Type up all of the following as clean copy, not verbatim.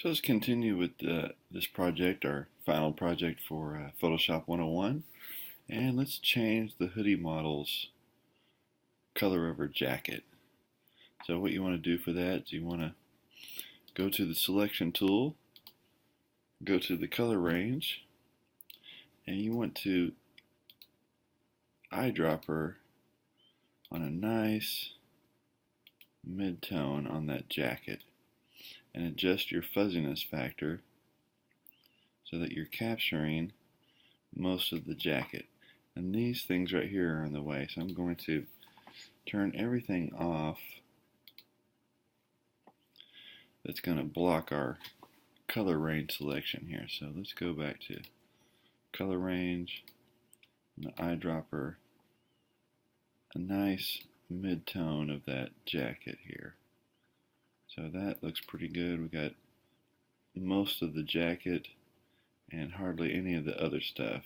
So let's continue with this project, our final project for Photoshop 101. And let's change the hoodie model's color over jacket. So what you want to do for that is you want to go to the selection tool, go to the color range, and you want to eyedropper on a nice mid-tone on that jacket and adjust your fuzziness factor so that you're capturing most of the jacket. And these things right here are in the way, so I'm going to turn everything off that's going to block our color range selection here. So let's go back to color range and the eyedropper, a nice mid-tone of that jacket here. So that looks pretty good. We got most of the jacket and hardly any of the other stuff.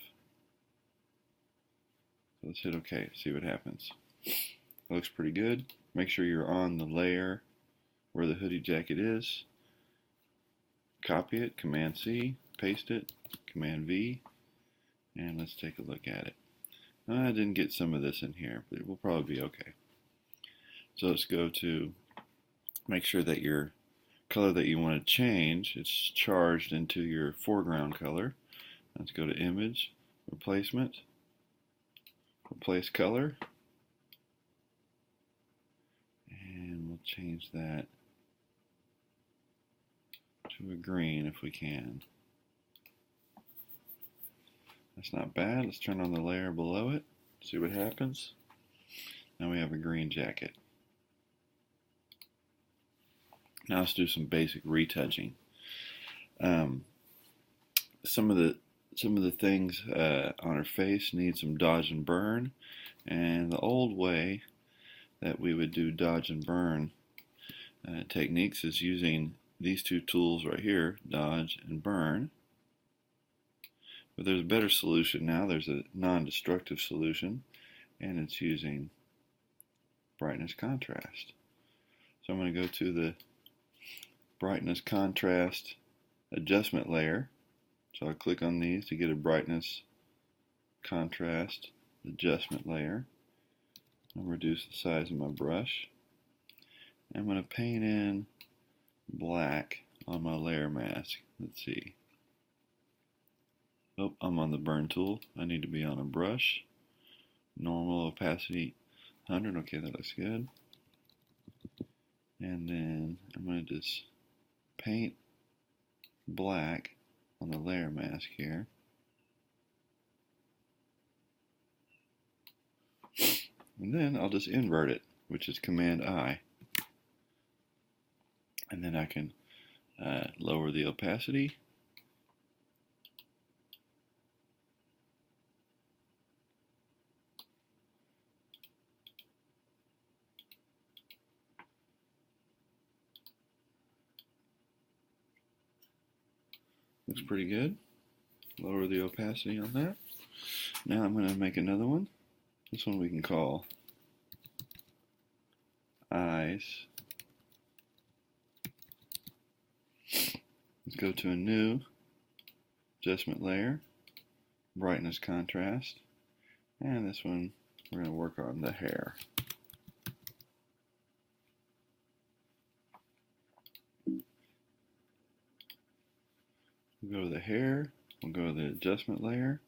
So let's hit OK, see what happens. It looks pretty good. Make sure you're on the layer where the hoodie jacket is. Copy it, Command C, paste it, Command V, and let's take a look at it. I didn't get some of this in here, but it will probably be okay. So let's go to make sure that your color that you want to change is charged into your foreground color. Let's go to Image, Replacement, Replace Color, and we'll change that to a green if we can. That's not bad. Let's turn on the layer below it, see what happens. Now we have a green jacket. Now let's do some basic retouching. Some of the things on her face need some dodge and burn, and the old way that we would do dodge and burn techniques is using these two tools right here, dodge and burn. But there's a better solution now. There's a non-destructive solution, and it's using brightness contrast. So I'm going to go to the brightness contrast adjustment layer. So I'll click on these to get a brightness contrast adjustment layer. I'll reduce the size of my brush. I'm going to paint in black on my layer mask. Let's see. Oh, I'm on the burn tool. I need to be on a brush. Normal opacity 100. Okay, that looks good. And then I'm going to just paint black on the layer mask here. And then I'll just invert it, which is Command I. And then I can lower the opacity. Looks pretty good. Lower the opacity on that. Now I'm going to make another one. This one we can call Eyes. Let's go to a new adjustment layer, brightness contrast, and this one we're going to work on the hair. We'll go to the hair, we'll go to the adjustment layer,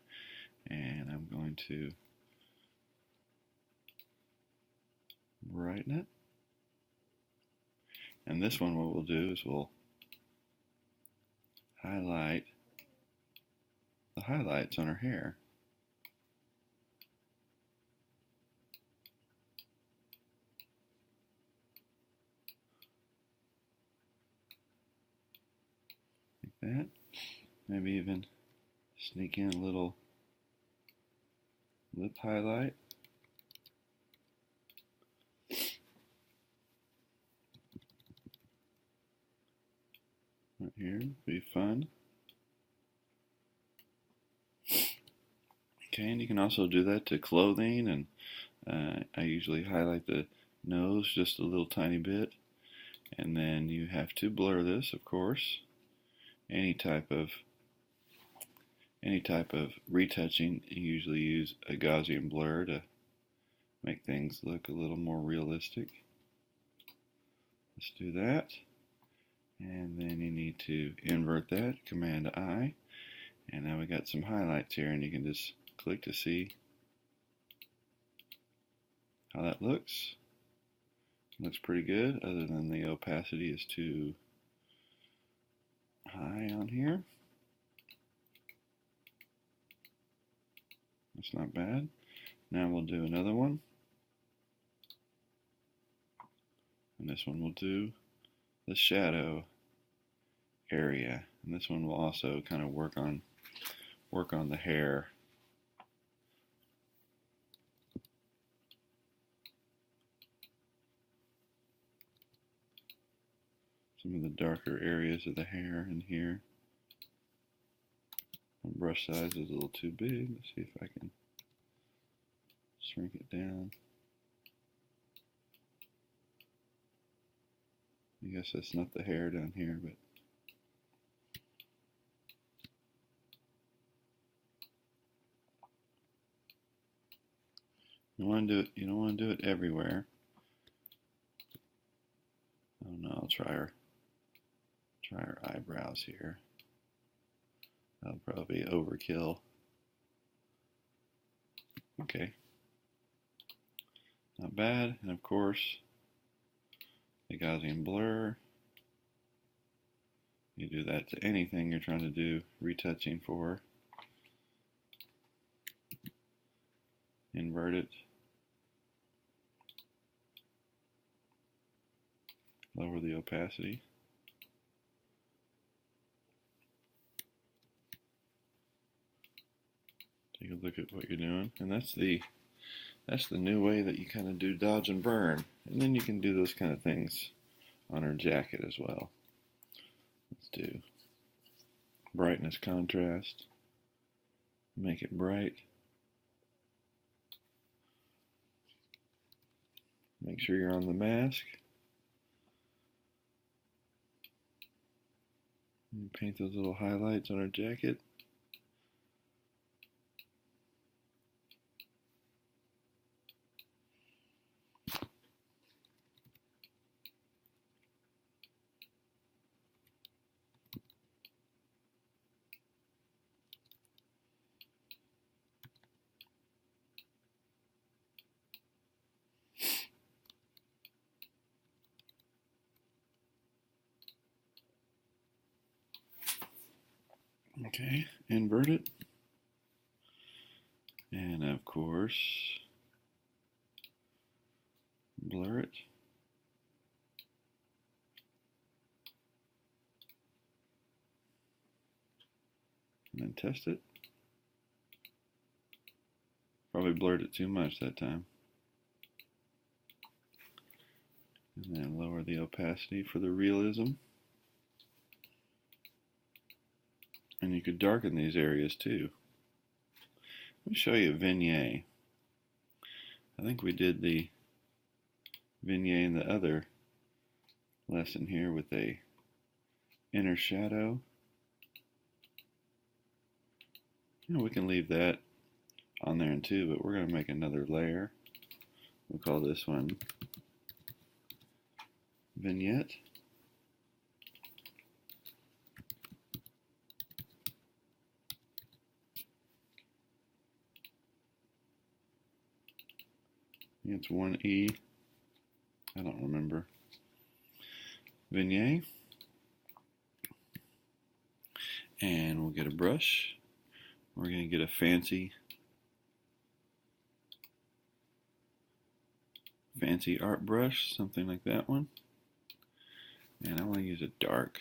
and I'm going to brighten it. And this one, what we'll do is we'll highlight the highlights on her hair. Like that. Maybe even sneak in a little lip highlight. Right here, be fun. Okay, and you can also do that to clothing, and I usually highlight the nose just a little tiny bit, and then you have to blur this, of course. any type of retouching, you usually use a Gaussian blur to make things look a little more realistic. Let's do that. And then you need to invert that, Command I. And now we got some highlights here, and you can just click to see how that looks. Looks pretty good, other than the opacity is too high on here. That's not bad. Now we'll do another one. And this one will do the shadow area. And this one will also kind of work on the hair. Some of the darker areas of the hair in here. My brush size is a little too big. Let's see if I can shrink it down. I guess that's not the hair down here, but you want to do it. You don't want to do it everywhere. Oh no, I'll try her eyebrows here. That'll probably be overkill. Okay, not bad. And of course, the Gaussian blur. You do that to anything you're trying to do retouching for. Invert it. Lower the opacity. Take a look at what you're doing, and that's the new way that you kind of do dodge and burn. And then you can do those kind of things on her jacket as well. Let's do brightness contrast. Make it bright. Make sure you're on the mask. And paint those little highlights on her jacket. Okay, invert it. And of course, blur it. And then test it. Probably blurred it too much that time. And then lower the opacity for the realism. And you could darken these areas too. Let me show you Vignette. I think we did the Vignette in the other lesson here with a inner shadow. You know, we can leave that on there too, but we're going to make another layer. We'll call this one Vignette. It's 1E. I don't remember. Vignette. And we'll get a brush. We're going to get a fancy art brush, something like that one. And I want to use a dark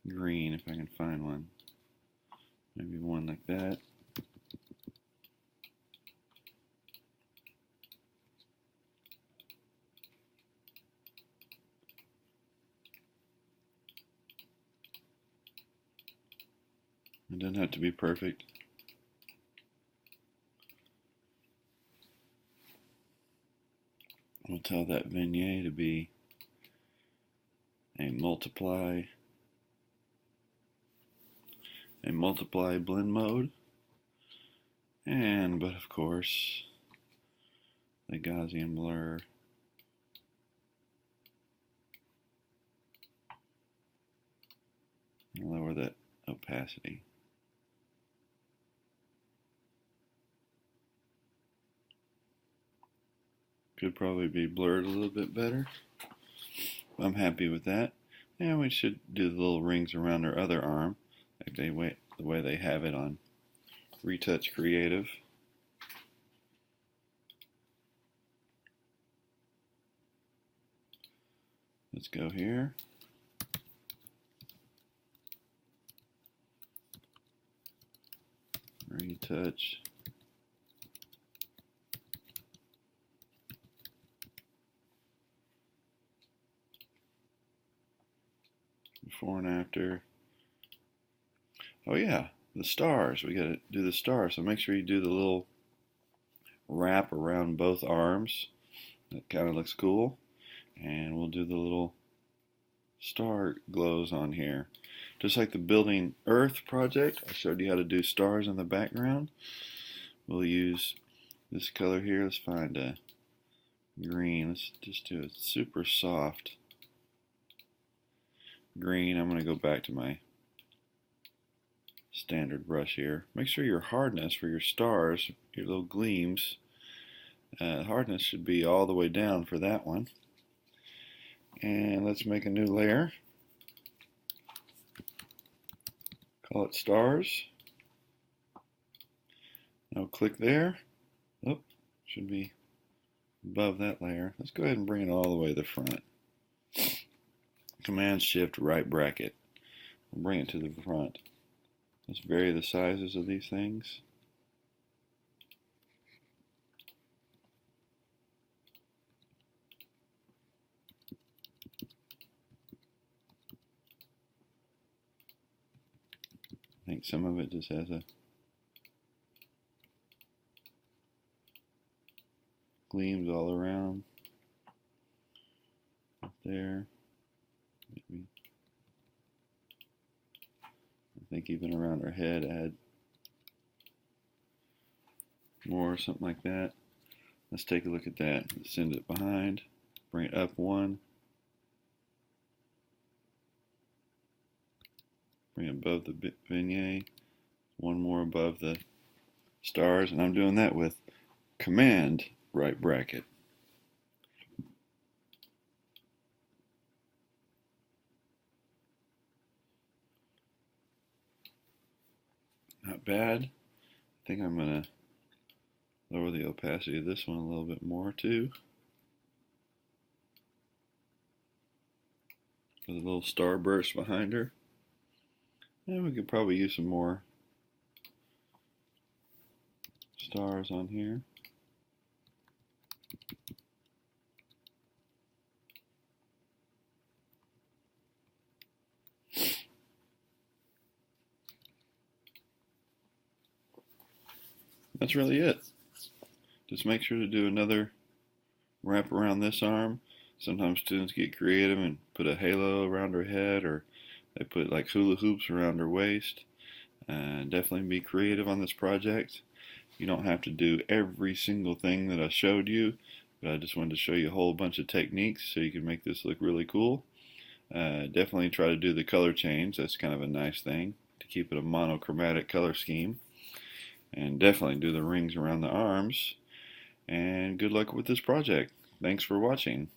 green if I can find one. Maybe one like that. It doesn't have to be perfect. We'll tell that Vignette to be a multiply a multiply blend mode, but of course the Gaussian blur. Lower that opacity. Could probably be blurred a little bit better. I'm happy with that. And we should do the little rings around our other arm, like the way they have it on Retouch Creative. Let's go here. Retouch. Before and after. Oh yeah, the stars. We gotta do the stars. So make sure you do the little wrap around both arms. That kind of looks cool. And we'll do the little star glows on here. Just like the Building Earth project, I showed you how to do stars in the background. We'll use this color here. Let's find a green. Let's just do a super soft green. I'm going to go back to my standard brush here. Make sure your hardness for your stars, your little gleams, hardness should be all the way down for that one. And let's make a new layer. Call it stars. Now click there. Oh, should be above that layer. Let's go ahead and bring it all the way to the front. Command Shift right bracket. We'll bring it to the front. Let's vary the sizes of these things. I think some of it just has a gleams all around. Up there. Maybe. I think even around her head, add more, something like that. Let's take a look at that. Let's send it behind. Bring it up one. Bring it above the vignette. One more above the stars. And I'm doing that with Command right bracket. Not bad. I think I'm going to lower the opacity of this one a little bit more too. For the little starburst behind her. And we could probably use some more stars on here. That's really it. Just make sure to do another wrap around this arm. Sometimes students get creative and put a halo around her head, or they put like hula hoops around her waist. Definitely be creative on this project. You don't have to do every single thing that I showed you, but I just wanted to show you a whole bunch of techniques so you can make this look really cool. Definitely try to do the color change. That's kind of a nice thing to keep it a monochromatic color scheme. And definitely do the rings around the arms. And good luck with this project. Thanks for watching.